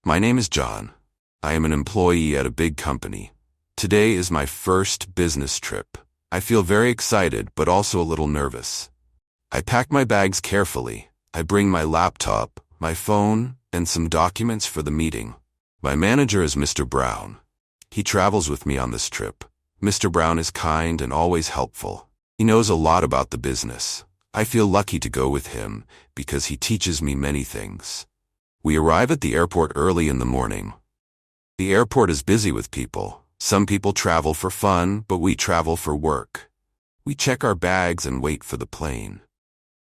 My name is John. I am an employee at a big company. Today is my first business trip. I feel very excited but also a little nervous. I pack my bags carefully. I bring my laptop, my phone, and some documents for the meeting. My manager is Mr. Brown. He travels with me on this trip. Mr. Brown is kind and always helpful. He knows a lot about the business. I feel lucky to go with him because he teaches me many things. We arrive at the airport early in the morning. The airport is busy with people. Some people travel for fun, but we travel for work. We check our bags and wait for the plane.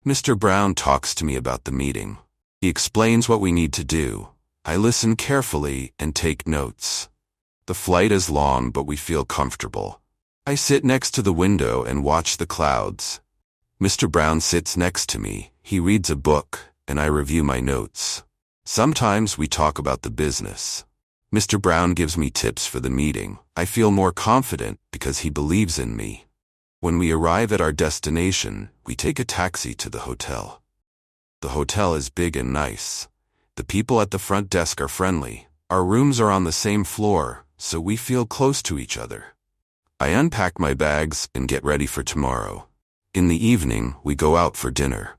Mr. Brown talks to me about the meeting. He explains what we need to do. I listen carefully and take notes. The flight is long, but we feel comfortable. I sit next to the window and watch the clouds. Mr. Brown sits next to me. He reads a book, and I review my notes. Sometimes we talk about the business. Mr. Brown gives me tips for the meeting. I feel more confident because he believes in me. When we arrive at our destination, we take a taxi to the hotel. The hotel is big and nice. The people at the front desk are friendly. Our rooms are on the same floor, so we feel close to each other. I unpack my bags and get ready for tomorrow. In the evening, we go out for dinner.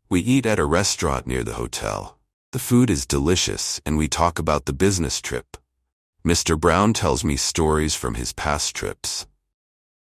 We eat at a restaurant near the hotel. The food is delicious, and we talk about the business trip. Mr. Brown tells me stories from his past trips.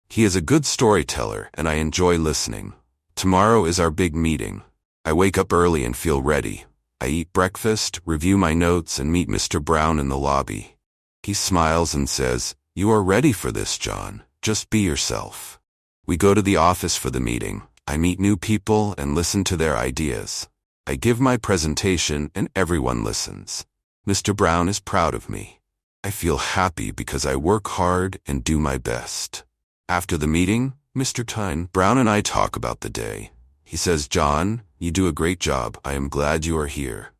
He is a good storyteller, and I enjoy listening. Tomorrow is our big meeting. I wake up early and feel ready. I eat breakfast, review my notes, and meet Mr. Brown in the lobby. He smiles and says, "You are ready for this, John. Just be yourself." We go to the office for the meeting. I meet new people and listen to their ideas. I give my presentation and everyone listens. Mr. Brown is proud of me. I feel happy because I work hard and do my best. After the meeting, Mr. Brown and I talk about the day. He says, "John, you do a great job. I am glad you are here."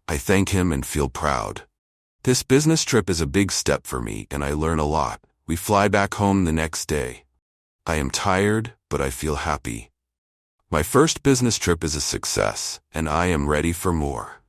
I thank him and feel proud. This business trip is a big step for me and I learn a lot. We fly back home the next day. I am tired, but I feel happy. My first business trip is a success, and I am ready for more.